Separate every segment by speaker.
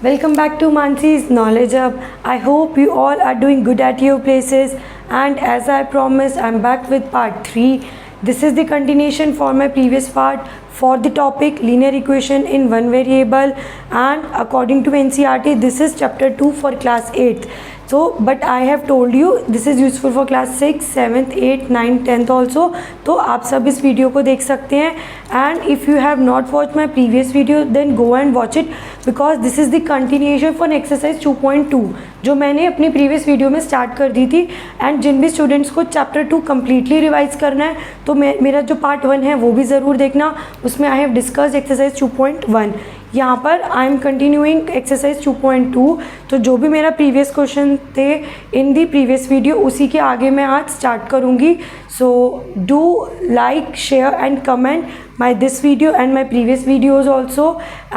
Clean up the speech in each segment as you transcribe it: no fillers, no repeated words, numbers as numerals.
Speaker 1: Welcome back to Mansi's Knowledge Hub. I hope you all are doing good at your places, and as I promised, I'm back with part 3. This is the continuation for my previous part for the topic linear equation in one variable, and according to NCERT this is chapter 2 for class 8th. So but I have told you this is useful for class 6, 7th, 8th, 9th, 10th also. तो आप सब इस video को देख सकते हैं, and if you have not watched my previous video then go and watch it because this is the continuation for exercise 2.2 जो मैंने अपनी प्रीवियस वीडियो में स्टार्ट कर दी थी. एंड जिन भी स्टूडेंट्स को चैप्टर 2 कम्प्लीटली रिवाइज करना है तो मेरा जो पार्ट 1 है वो भी ज़रूर देखना. उसमें आई हैव डिस्कस्ड एक्सरसाइज 2.1. यहाँ पर आई एम कंटिन्यूइंग एक्सरसाइज 2.2. तो जो भी मेरा प्रीवियस क्वेश्चन थे इन दी प्रीवियस वीडियो उसी के आगे मैं आज स्टार्ट करूँगी. So do like, share and comment my this video and my previous videos also,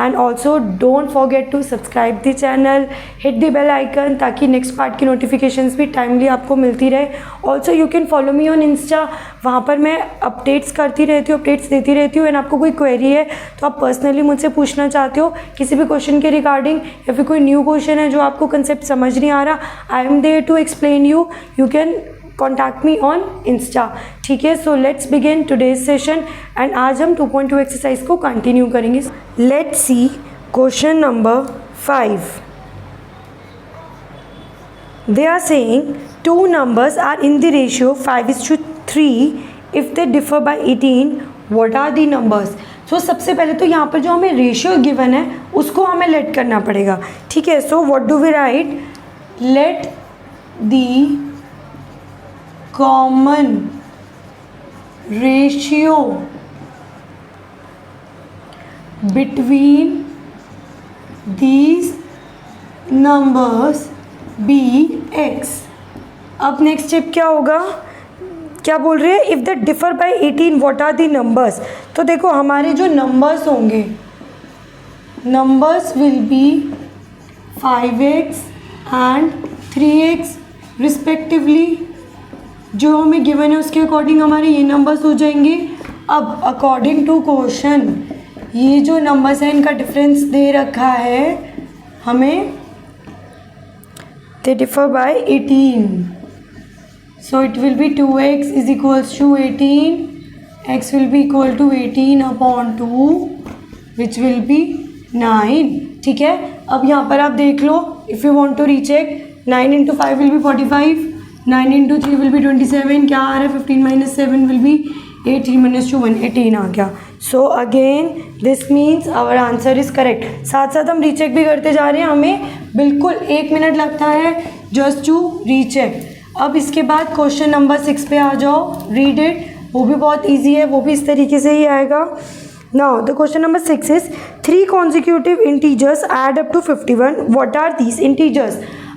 Speaker 1: and also don't forget to subscribe the channel, hit the bell icon ताकि next part की notifications भी timely आपको मिलती रहे. Also you can follow me on Insta, वहाँ पर मैं updates करती रहती हूँ, अपडेट्स देती रहती हूँ. एंड आपको कोई क्वेरी है तो आप पर्सनली मुझसे पूछना चाहते हो किसी भी क्वेश्चन के रिगार्डिंग, या फिर कोई न्यू क्वेश्चन है जो आपको कंसेप्ट समझ नहीं आ रहा, I am there to explain you. You can contact me on Insta. ठीक है, so let's begin today's session. And आज हम 2.2 एक्सरसाइज को कंटिन्यू करेंगे. Let's see question number 5. They are saying two numbers are in the ratio 5:3 if they differ by 18. What are the numbers? So सबसे पहले तो यहाँ पर जो हमें रेशियो गिवन है उसको हमें लेट करना पड़ेगा. ठीक है, so what do we write? Let the common ratio between these numbers be x. अब नेक्स्ट स्टेप क्या होगा? क्या बोल रहे हैं? If the differ by 18 what are the numbers? तो देखो हमारे जो नंबर्स होंगे, numbers will be 5x and 3x respectively. जो हमें गिवन है उसके अकॉर्डिंग हमारे ये नंबर्स हो जाएंगे. अब अकॉर्डिंग टू क्वेश्चन ये जो नंबर्स हैं इनका डिफरेंस दे रखा है हमें, they differ by 18. So it will be 2x is equals to 18, x will be equal to 18/2 which will be 9. ठीक है, अब यहाँ पर आप देख लो, if you want to recheck, 9 into 5 will be 45, 9 into 3 will be 27. क्या आ रहा है? 15 - 7 विल बी 8, 3 - 2 1, 18 आ गया. So again this means our answer is correct. साथ साथ हम रीचेक भी करते जा रहे हैं, हमें बिल्कुल 1 मिनट लगता है जस्ट टू रीचेक. अब इसके बाद क्वेश्चन नंबर 6 पे आ जाओ, रीड इट. वो भी बहुत ईजी है, वो भी इस तरीके से ही आएगा. Now the question number 6 is 3 consecutive integers add up to 51. What are these integers?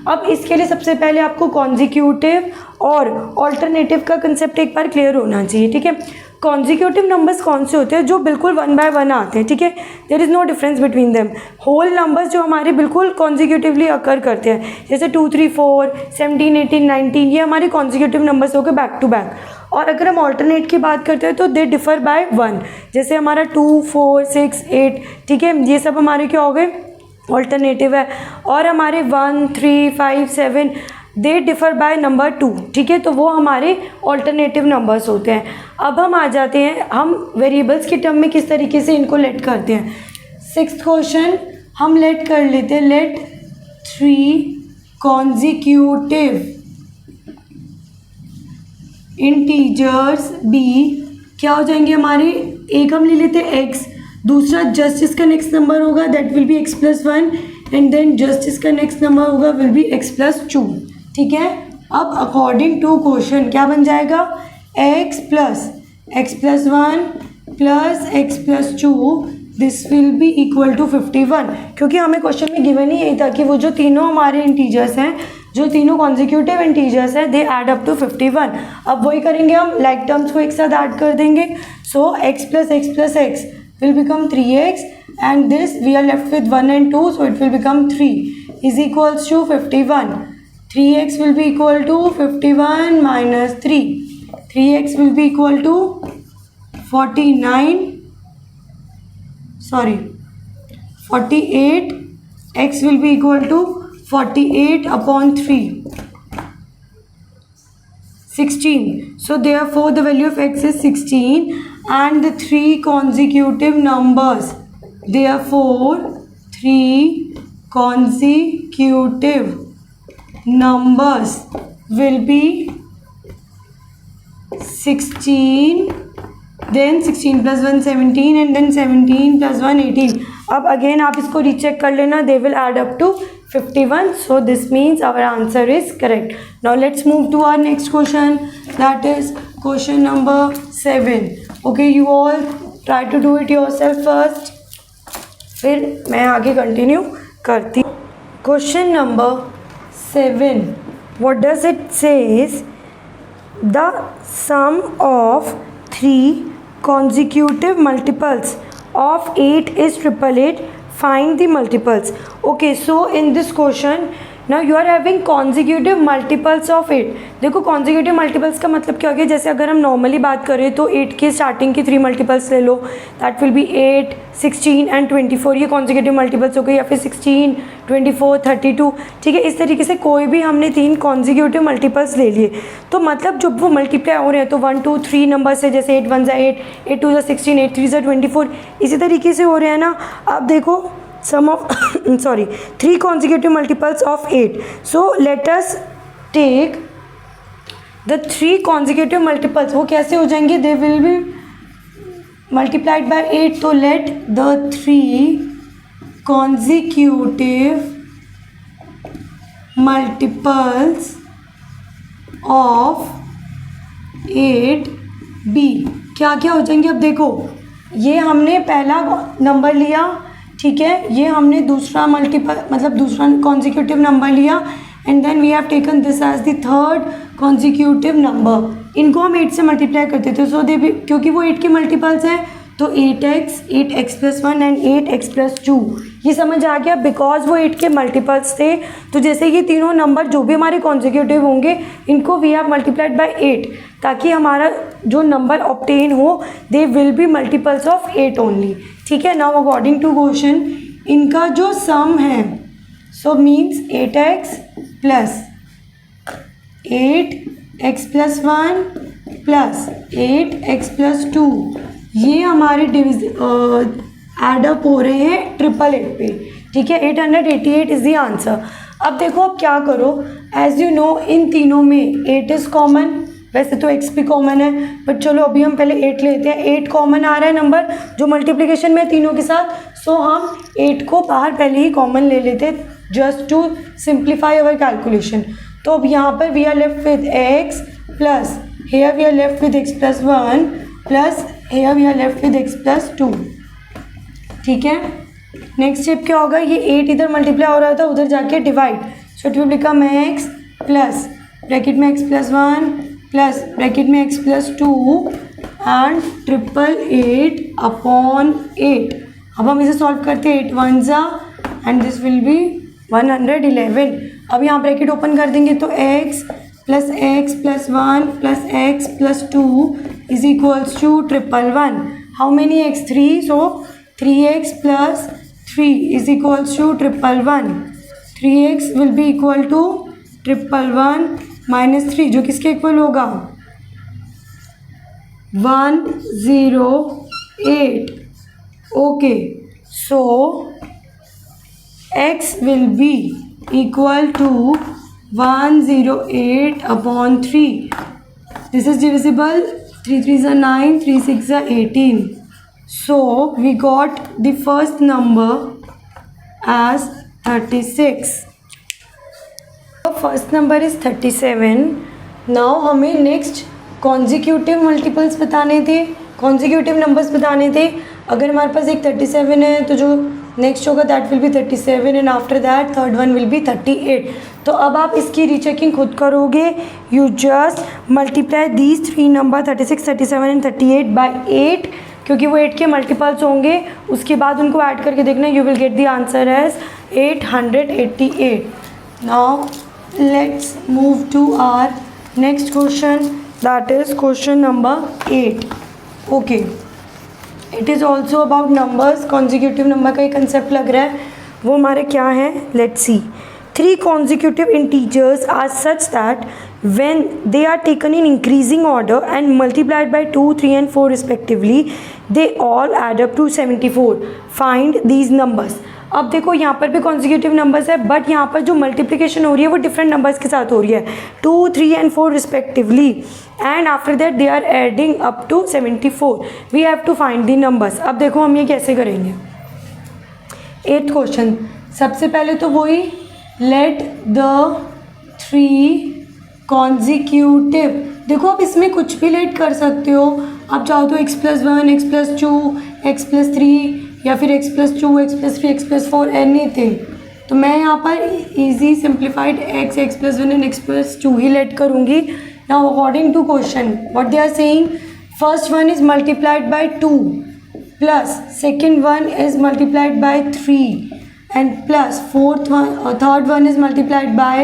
Speaker 1: अब इसके लिए सबसे पहले आपको कॉन्जिक्यूटिव और ऑल्टरनेटिव का कंसेप्ट एक बार क्लियर होना चाहिए. ठीक है, कॉन्जिक्यूटिव नंबर्स कौन से होते हैं? जो बिल्कुल 1 by 1 आते हैं. ठीक है, there is no difference between them. Whole numbers जो हमारे बिल्कुल कॉन्जिक्यूटिवली अकर करते हैं, जैसे 2, 3, 4, 17, 18, 19, ये हमारे कॉन्जिक्यूटिव नंबर्स हो गए बैक टू बैक. और अगर हम ऑल्टरनेट की बात करते हैं तो दे डिफर बाय 1, जैसे हमारा 2, 4, 6, 8. ठीक है, ये सब हमारे क्या हो गए? ऑल्टरनेटिव है. और हमारे 1, 3, 5, 7 दे डिफर बाय नंबर 2. ठीक है, तो वो हमारे ऑल्टरनेटिव नंबर्स होते हैं. अब हम आ जाते हैं, हम वेरिएबल्स के टर्म में किस तरीके से इनको लेट करते हैं. 6th क्वेश्चन हम लेट कर लेते हैं. Let 3 consecutive integers be. क्या हो जाएंगे हमारे? एक हम ले लेते हैं x, दूसरा जस्ट इसका नेक्स्ट नंबर होगा that will be x+1, and then just इसका नेक्स्ट नंबर होगा विल बी x+2. ठीक है, अब अकॉर्डिंग टू क्वेश्चन क्या बन जाएगा? x + x+1 + x+2 this will be equal to 51. क्योंकि हमें क्वेश्चन में गिवन ही यही था कि वो जो तीनों हमारे इंटीजर्स हैं, जो तीनों कॉन्जिक्यूटिव इंटीजर्स हैं, दे ऐड अप टू 51. अब वही करेंगे हम, लाइक टर्म्स को एक साथ ऐड कर देंगे. सो x + x + x will become 3x, and this we are left with 1 and 2, so it will become 3 is equals to 51. 3x will be equal to 51 minus 3. 3x will be equal to 48 x will be equal to 48 upon 3, 16. So therefore the value of x is 16 and the 3 consecutive numbers. Therefore 3 consecutive numbers will be 16, then 16 plus 1 17 and then 17 plus 1 18. अब again आप इसको recheck कर लेना, they will add up to 51. So this means our answer is correct. Now let's move to our next question, that is question number 7. Okay, you all try to do it yourself first, फिर मैं आगे continue करती. Question number 7. What does it says? The sum of 3 consecutive multiples of 8 is 888. Find the multiples. Okay, so in this question now you are having consecutive multiples of 8. देखो consecutive multiples का मतलब क्या हो गया, जैसे अगर हम नॉर्मली बात करें तो 8 के स्टार्टिंग की 3 मल्टीपल्स ले लो, दैट विल बी 8, 16 एंड 24. ये consecutive multiples हो गए, या फिर 16, 24, 32. ठीक है, इस तरीके से कोई भी हमने 3 consecutive multiples ले लिए, तो मतलब जब वो मल्टीप्लाई हो रहे हैं तो 1 2 3 नंबर से, जैसे 8 1 8, 8 2 16, 8 3 24, इसी तरीके से हो रहे हैं ना. अब देखो sum of 3 consecutive multiples of 8. So let us take the 3 consecutive multiples. वो कैसे हो जाएंगे, they will be multiplied by 8. तो let the 3 consecutive multiples of 8 be क्या क्या हो जाएंगे. अब देखो ये हमने पहला नंबर लिया, ठीक है, ये हमने दूसरा मल्टीपल मतलब दूसरा कॉन्जिक्यूटिव नंबर लिया, and then we have taken this as the third consecutive number. इनको हम 8 से मल्टीप्लाई करते थे, सो दे भी क्योंकि वो 8 के मल्टीपल्स हैं तो 8x, 8x plus 1 and 8x plus 2. ये समझ आ गया, बिकॉज वो 8 के मल्टीपल्स थे. तो जैसे ये तीनों नंबर जो भी हमारे कॉन्जिक्यूटिव होंगे इनको वी हैव मल्टीप्लाइड बाय 8, ताकि हमारा जो नंबर ऑब्टेन हो they will be multiples of 8 only. ठीक है, नाउ अकॉर्डिंग टू क्वेश्चन इनका जो सम है so means 8x plus 8x plus 1 plus 8x plus 2, ये हमारे एडअप हो रहे हैं 888 पे. ठीक है, 888 इज़ द आंसर. अब देखो अब क्या करो, एज यू नो इन तीनों में 8 इज़ कॉमन, वैसे तो x भी कॉमन है, बट चलो अभी हम पहले 8 लेते हैं. 8 कॉमन आ रहा है नंबर जो मल्टीप्लिकेशन में तीनों के साथ, सो हम 8 को बाहर पहले ही कॉमन ले लेते just to simplify our calculation. तो अब यहाँ पर we are left with x plus here we are left with x plus 1 plus here we are left with x plus 2. ठीक है, नेक्स्ट स्टेप क्या होगा, ये 8 इधर मल्टीप्लाई हो रहा था उधर जाके divide, so it will become x plus bracket में x प्लस 1 प्लस ब्रैकेट में x प्लस 2 एंड 888 अपॉन 8. अब हम इसे सॉल्व करते हैं, 8 1 जा एंड दिस विल बी 111. अब यहाँ ब्रैकेट ओपन कर देंगे तो x plus 1 plus x plus 2 is equals to 111. How many x, 3, so 3x plus 3 is equals to 111. 3x will be equal to 111 minus 3, जो किसके इक्वल होगा 108. Okay, so x will be equal to 108 upon 3. This is divisible, 3 3 are 9, 3 6 are 18. So we got the first number as 36. First number is 37. Now हमें next consecutive multiples बताने थे, consecutive numbers बताने थे. अगर हमारे पास एक 37 है तो जो नेक्स्ट होगा that will be 37 and after that third one will be 38. तो अब आप इसकी रीचेकिंग खुद करोगे. You just multiply these 3 number 36, 37 and 38 by 8, क्योंकि वो 8 के मल्टीपल्स होंगे. उसके बाद उनको ऐड करके देखना, you will get the answer as 888. Now let's move to our next question, that is question number 8. okay, it is also about numbers. consecutive number का एक concept लग रहा है. वो हमारे क्या है, let's see. 3 consecutive integers are such that when they are taken in increasing order and multiplied by 2, 3 and 4 respectively, they all add up to 74. Find these numbers. अब देखो यहाँ पर भी consecutive numbers है, बट यहाँ पर जो multiplication हो रही है वो different numbers के साथ हो रही है, 2, 3 and 4 respectively, and after that they are adding up to 74. We have to find the numbers. अब देखो हम ये कैसे करेंगे. 8th question. सबसे पहले तो वही लेट द 3 कॉन्जिक्यूटिव. देखो आप इसमें कुछ भी लेट कर सकते हो. आप चाहो तो x+1, x+2, x+3 या फिर x+2, x+3, x+4 एनीथिंग. तो मैं यहाँ पर easy simplified x+1 and x+2 ही लेट करूँगी. Now according to question what they are saying, first one is multiplied by 2 plus second one is multiplied by 3 and plus third one is multiplied by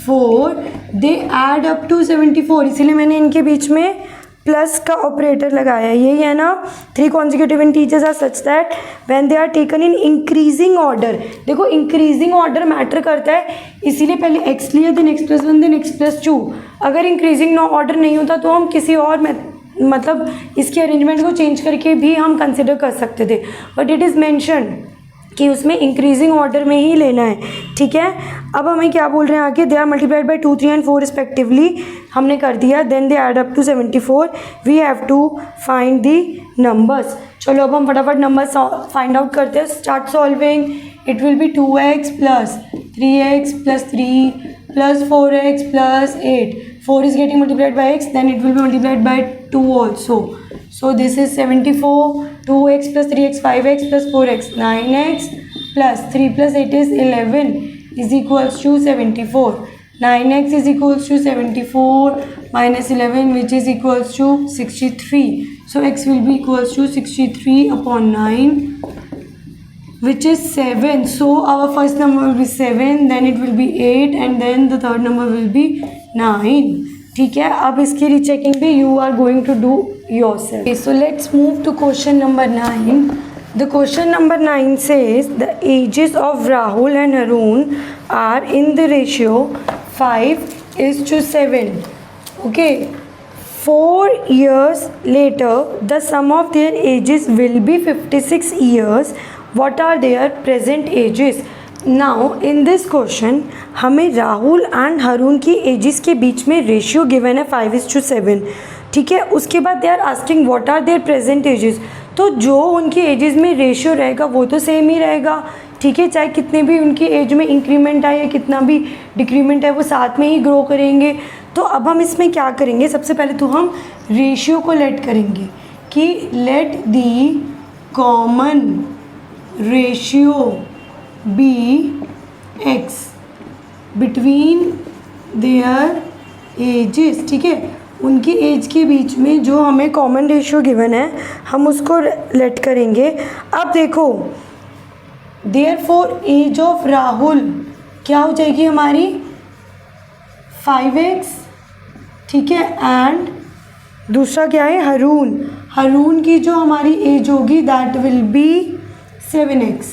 Speaker 1: 4. they add up to 74. इसीलिए मैंने इनके बीच में plus का operator लगाया. यही है ना. 3 consecutive integers are such that when they are taken in increasing order. देखो increasing order मैटर करता है, इसीलिए पहले x लिया, then x+1, then x+2. अगर increasing order नहीं होता तो हम किसी और मतलब इसके अरेंजमेंट को चेंज करके भी हम कंसिडर कर सकते थे, बट इट इज़ मैंशन कि उसमें इंक्रीजिंग ऑर्डर में ही लेना है. ठीक है. अब हमें क्या बोल रहे हैं आगे, they are multiplied by 2, 3 and 4 respectively. हमने कर दिया. Then they add up to 74. We have to find the numbers. चलो अब हम फटाफट नंबर्स फाइंड आउट करते हैं. Start solving. It will be 2x plus 3x plus 3 plus 4x plus 8. 4 is getting multiplied by x, then it will be multiplied by 2 also. So this is 74. 2x plus 3x 5x plus 4x 9x plus 3 plus 8 is 11 is equals to 74. 9x is equals to 74 minus 11 which is equals to 63. So x will be equals to 63 upon 9 which is 7. So our first number will be 7, then it will be 8 and then the third number will be 9. ठीक है. अब इसकी rechecking भी you are going to do yourself. Okay, so let's move to question number 9. The question number 9 says the ages of Rahul and Haroon are in the ratio 5:7. Okay. 4 years later, the sum of their ages will be 56 years. What are their present ages? Now in this question हमें Rahul and Haroon की edges के बीच में ratio given है 5:7. ठीक है. उसके बाद they are asking what are their present ages. तो जो उनकी एजेस में रेशियो रहेगा वो तो सेम ही रहेगा. ठीक है. चाहे कितने भी उनकी एज में इंक्रीमेंट आए या कितना भी डिक्रीमेंट है वो साथ में ही ग्रो करेंगे. तो अब हम इसमें क्या करेंगे, सबसे पहले तो हम रेशियो को लेट करेंगे कि let the common ratio be x between their ages. ठीक है. उनकी एज के बीच में जो हमें कॉमन रेशियो गिवन है हम उसको लेट करेंगे. अब देखो देयरफॉर एज ऑफ राहुल क्या हो जाएगी हमारी 5x. ठीक है. एंड दूसरा क्या है हरून. हरून की जो हमारी एज होगी दैट विल बी 7x.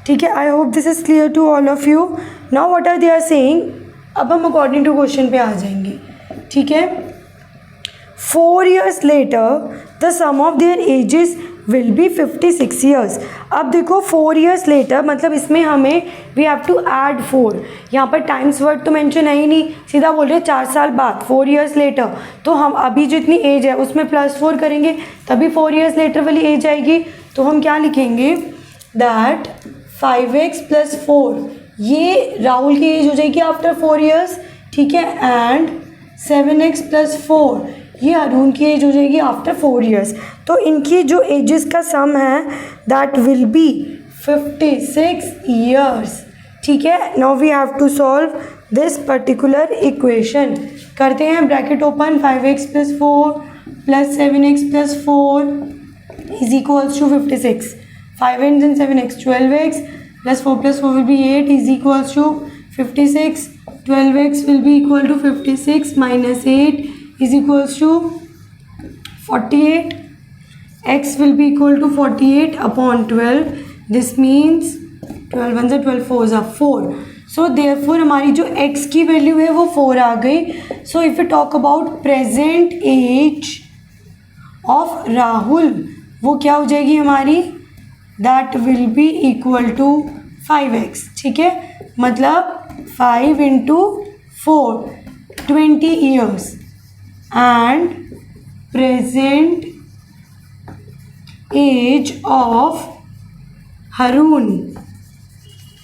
Speaker 1: ठीक है. I hope this is clear to all of you. Now what are they are saying. अब हम अकॉर्डिंग टू क्वेश्चन पे आ जाएंगे. ठीक है. 4 years later the sum of their ages will be 56 years. अब देखो 4 years later मतलब इसमें हमें we have to add 4. यहाँ पर टाइम्स वर्ड तो मेंशन है ही नहीं, सीधा बोल रहे 4 साल बाद 4 years later. तो हम अभी जितनी एज है उसमें +4 करेंगे तभी 4 years later वाली एज आएगी. तो हम क्या लिखेंगे दैट 5x + 4 ये राहुल की एज हो जाएगी आफ्टर 4 years. ठीक है. एंड 7x + 4 ये अरुण की एज हो जाएगी आफ्टर 4 years. तो इनकी जो एजेस का सम है दैट विल बी 56 years. ठीक है. Now we have to solve this particular equation. करते हैं. Bracket open. 5x + 4 + 7x + 4 is equals to 56. 5 and 7x 12x + 4 + 4 will be 8 is equals to 56. 12x will be equal to 56 minus 8 is equals to 48. X will be equal to 48 upon 12. This means 12 1 से 12 4 जा 4. So therefore हमारी जो x की value है वो 4 आ गई. So if you talk about present age of Rahul, वो क्या हो जाएगी हमारी, that will be equal to 5x. ठीक है, मतलब 5 into 4 20 years and present age of Harun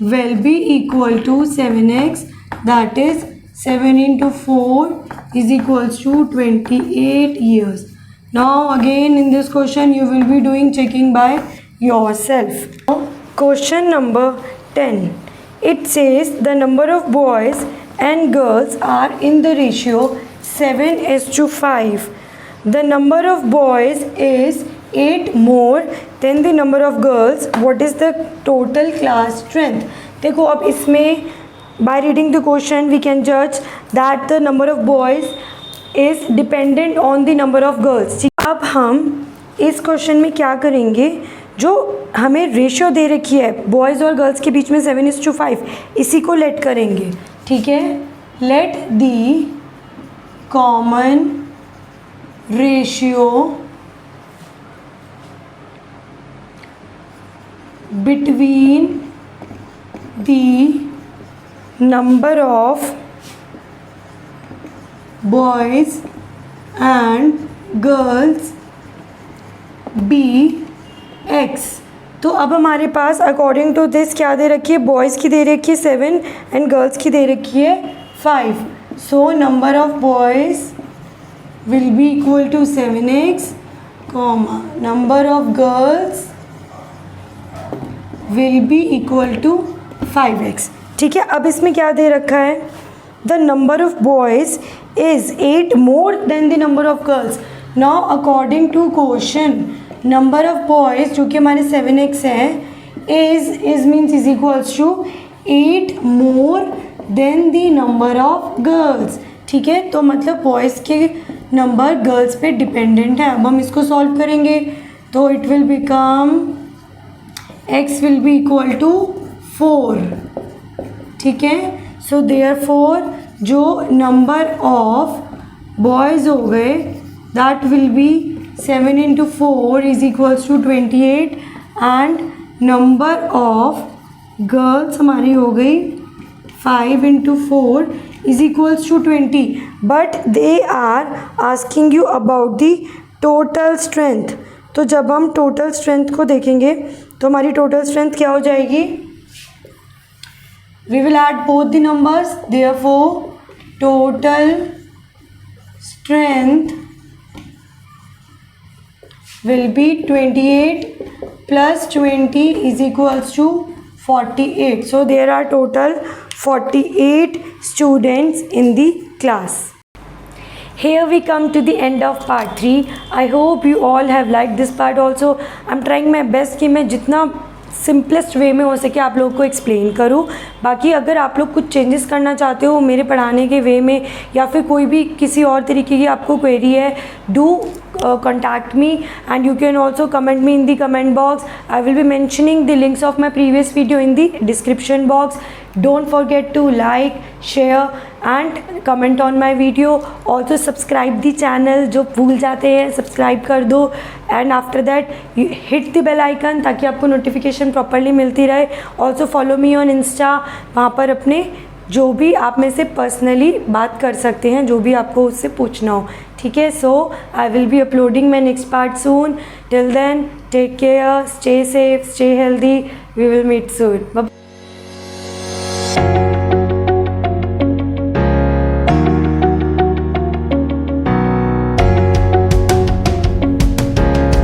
Speaker 1: will be equal to 7x, that is 7 into 4 is equals to 28 years. Now again in this question you will be doing checking by yourself. Question number 10. It says the number of boys and girls are in the ratio 7:5. The number of boys is 8 more than the number of girls. What is the total class strength? देखो अब इसमें by reading the question we can judge that the number of boys is dependent on the number of girls. अब हम इस question में क्या करेंगे, जो हमें रेशियो दे रखी है बॉयज़ और गर्ल्स के बीच में 7:5, इसी को लेट करेंगे. ठीक है, late the common ratio between the number of boys and girls be x. तो अब हमारे पास अकॉर्डिंग टू दिस क्या दे रखी है, बॉयज़ की दे रखी है 7 एंड गर्ल्स की दे रखी है 5. So number of boys will be equal to 7x, number of girls will be equal to 5x. ठीक है, अब इसमें क्या दे रखा है, the number of boys is 8 more than the number of girls. Now according to question number of boys जो कि हमारे 7x है is means is equals to 8 more than the number of girls. ठीक है, तो मतलब बॉयज़ के number girls पे डिपेंडेंट है. अब हम इसको सॉल्व करेंगे तो it will become x will be equal to 4. ठीक है, सो देयरफॉर जो नंबर ऑफ बॉयज़ हो गए that will B 7 into 4 is equals to 28 and number of girls हमारी हो गई 5 into 4 is equals to 20. But they are asking you about the total strength. तो जब हम टोटल स्ट्रेंथ को देखेंगे तो हमारी टोटल स्ट्रेंथ क्या हो जाएगी, we will add both the numbers, therefore total strength will be 28 plus 20 is equals to 48. So there are total 48 students in the class. Here we come to the end of part 3. I hope you all have liked this part also. I'm trying my best कि मैं जितना simplest way में हो सके आप लोगों को explain करूँ. बाकी अगर आप लोग कुछ चेंजेस करना चाहते हो मेरे पढ़ाने के वे में या फिर कोई भी किसी और तरीके की आपको क्वेरी है, do contact me and you can also comment me in the comment box. I will be mentioning the links of my previous video in the description box. Don't forget to like, share and comment on my video. Also subscribe the channel, जो भूल जाते हैं subscribe कर दो. and after that you hit the bell icon ताकि आपको notification properly मिलती रहे. Also follow me on Insta, वहाँ पर अपने जो भी आप में से पर्सनली बात कर सकते हैं, जो भी आपको उससे पूछना हो. ठीक है, so I will be uploading my next part soon. Till then take care, stay safe, stay healthy. We will meet soon.